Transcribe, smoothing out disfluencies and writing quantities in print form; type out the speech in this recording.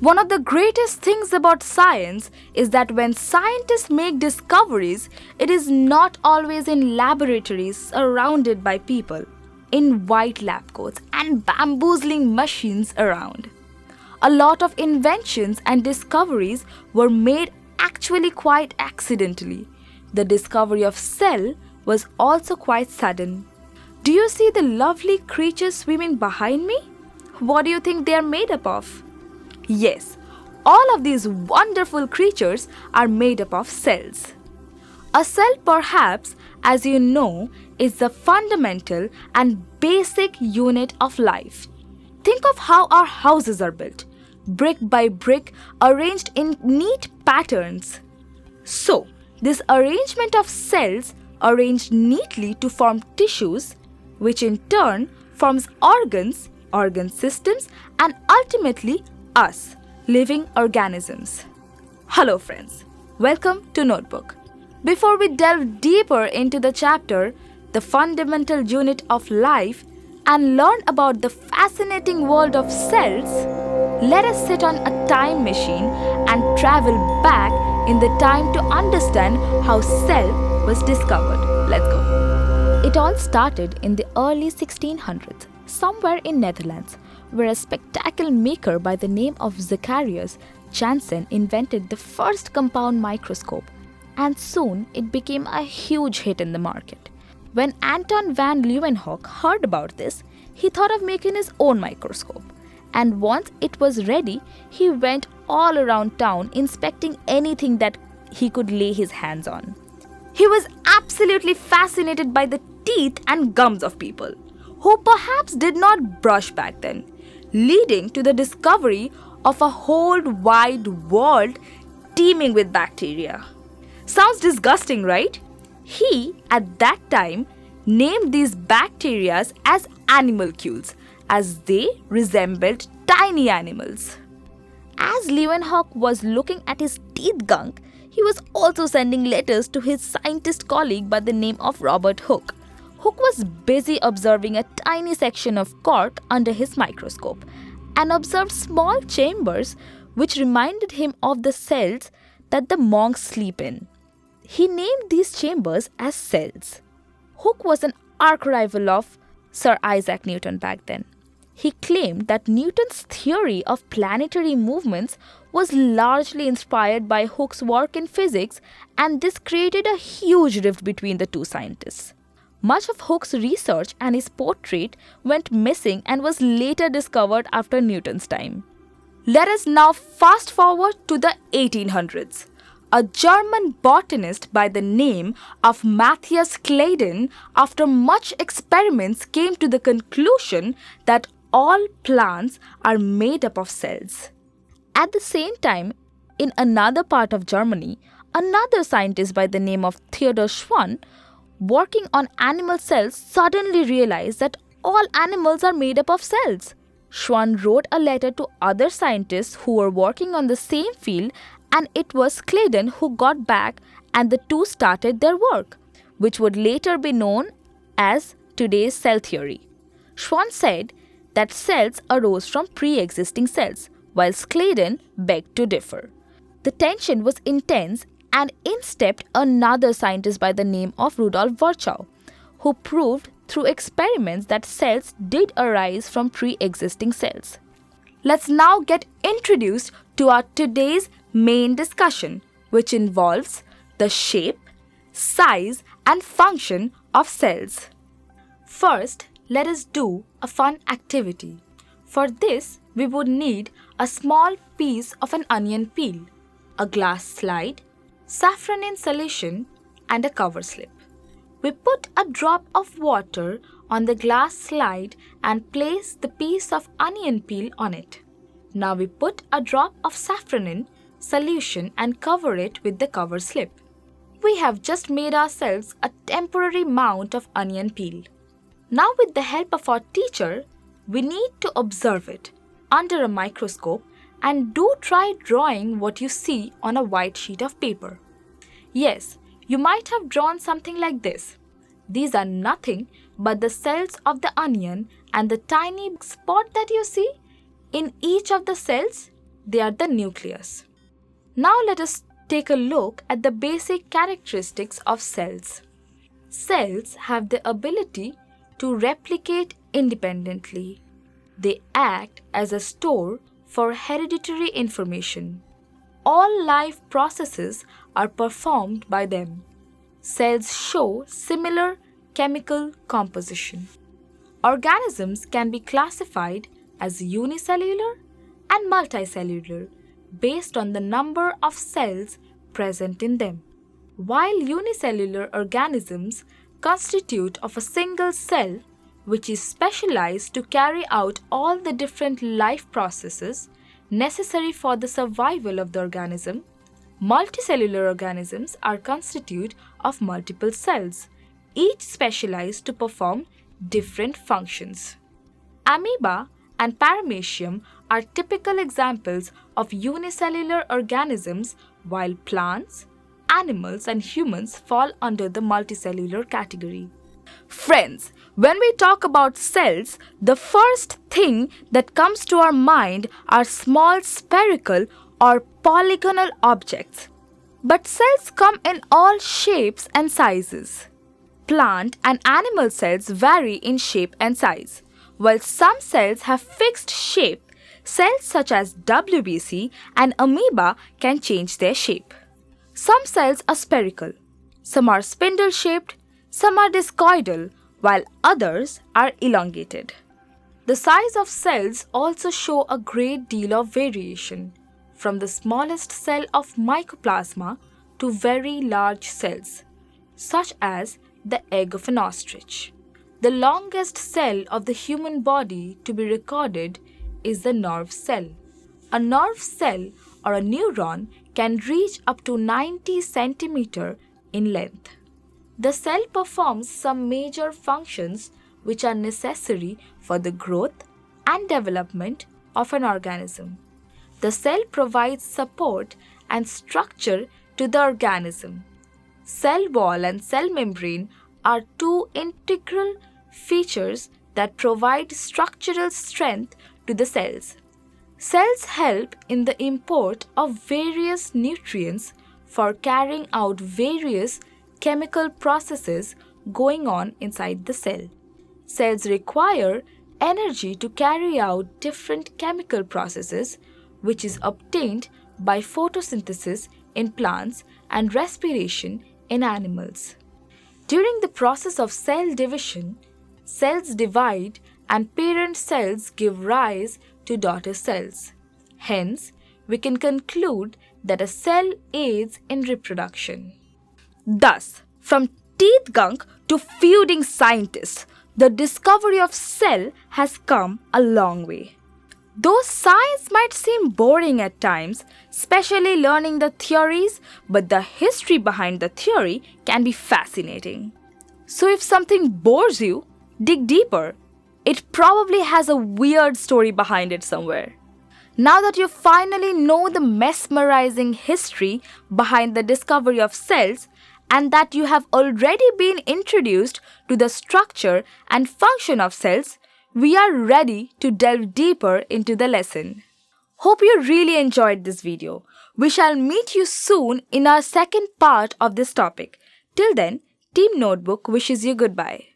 One of the greatest things about science is that when scientists make discoveries, it is not always in laboratories surrounded by people, in white lab coats and bamboozling machines around. A lot of inventions and discoveries were made actually quite accidentally. The discovery of cell was also quite sudden. Do you see the lovely creatures swimming behind me? What do you think they are made up of? Yes, all of these wonderful creatures are made up of cells. A cell, perhaps, as you know, is the fundamental and basic unit of life. Think of how our houses are built, brick by brick, arranged in neat patterns. So, this arrangement of cells arranged neatly to form tissues, which in turn forms organs, organ systems, and ultimately us, living organisms. Hello friends, welcome to Notebook. Before we delve deeper into the chapter, the fundamental unit of life, and learn about the fascinating world of cells, let us sit on a time machine and travel back in the time to understand how cell was discovered. Let's go. It all started in the early 1600s, somewhere in Netherlands, where a spectacle maker by the name of Zacharias Janssen invented the first compound microscope, and soon it became a huge hit in the market. When Anton van Leeuwenhoek heard about this, he thought of making his own microscope, and once it was ready, he went all around town inspecting anything that he could lay his hands on. He was absolutely fascinated by the teeth and gums of people, who perhaps did not brush back then, leading to the discovery of a whole wide world teeming with bacteria. Sounds disgusting, right? He, at that time, named these bacteria as animalcules, as they resembled tiny animals. As Leeuwenhoek was looking at his teeth gunk, he was also sending letters to his scientist colleague by the name of Robert Hooke. Hooke was busy observing a tiny section of cork under his microscope and observed small chambers which reminded him of the cells that the monks sleep in. He named these chambers as cells. Hooke was an arch rival of Sir Isaac Newton back then. He claimed that Newton's theory of planetary movements was largely inspired by Hooke's work in physics, and this created a huge rift between the two scientists. Much of Hooke's research and his portrait went missing and was later discovered after Newton's time. Let us now fast forward to the 1800s. A German botanist by the name of Matthias Claden, after much experiments, came to the conclusion that all plants are made up of cells. At the same time, in another part of Germany, another scientist by the name of Theodor Schwann, working on animal cells, suddenly realized that all animals are made up of cells. Schwann wrote a letter to other scientists who were working on the same field, and it was Claden who got back, and the two started their work, which would later be known as today's cell theory. Schwann said that cells arose from pre-existing cells, whilst Claden begged to differ. The tension was intense, and in stepped another scientist by the name of Rudolf Virchow, who proved through experiments that cells did arise from pre-existing cells. Let's now get introduced to our today's main discussion, which involves the shape, size, and function of cells. First, let us do a fun activity. For this, we would need a small piece of an onion peel, a glass slide, saffron in solution, and a cover slip. We put a drop of water on the glass slide and place the piece of onion peel on it. Now we put a drop of saffron in solution and cover it with the cover slip. We have just made ourselves a temporary mount of onion peel. Now with the help of our teacher, we need to observe it under a microscope and do try drawing what you see on a white sheet of paper. Yes, you might have drawn something like this. These are nothing but the cells of the onion, and the tiny spot that you see in each of the cells They are the nucleus. Now let us take a look at the basic characteristics of cells. Cells have the ability to replicate independently. They act as a store for hereditary information. All life processes are performed by them. Cells show similar chemical composition. Organisms can be classified as unicellular and multicellular based on the number of cells present in them. While unicellular organisms constitute of a single cell which is specialized to carry out all the different life processes necessary for the survival of the organism, multicellular organisms are constituted of multiple cells, each specialized to perform different functions. Amoeba and paramecium are typical examples of unicellular organisms, while plants, animals, and humans fall under the multicellular category. Friends, when we talk about cells, the first thing that comes to our mind are small spherical or polygonal objects. But cells come in all shapes and sizes. Plant and animal cells vary in shape and size. While some cells have fixed shape, cells such as WBC and amoeba can change their shape. Some cells are spherical, some are spindle-shaped, some are discoidal, while others are elongated. The size of cells also show a great deal of variation, from the smallest cell of mycoplasma to very large cells, such as the egg of an ostrich. The longest cell of the human body to be recorded is the nerve cell. A nerve cell or a neuron can reach up to 90 centimeters in length. The cell performs some major functions which are necessary for the growth and development of an organism. The cell provides support and structure to the organism. Cell wall and cell membrane are two integral features that provide structural strength to the cells. Cells help in the import of various nutrients for carrying out various chemical processes going on inside the cell. Cells require energy to carry out different chemical processes, which is obtained by photosynthesis in plants and respiration in animals. During the process of cell division, cells divide and parent cells give rise to daughter cells. Hence, we can conclude that a cell aids in reproduction. Thus, from teeth gunk to feuding scientists, the discovery of cell has come a long way. Though science might seem boring at times, especially learning the theories, but the history behind the theory can be fascinating. So if something bores you, dig deeper. It probably has a weird story behind it somewhere. Now that you finally know the mesmerizing history behind the discovery of cells, and that you have already been introduced to the structure and function of cells, we are ready to delve deeper into the lesson. Hope you really enjoyed this video. We shall meet you soon in our second part of this topic. Till then, Team Notebook wishes you goodbye.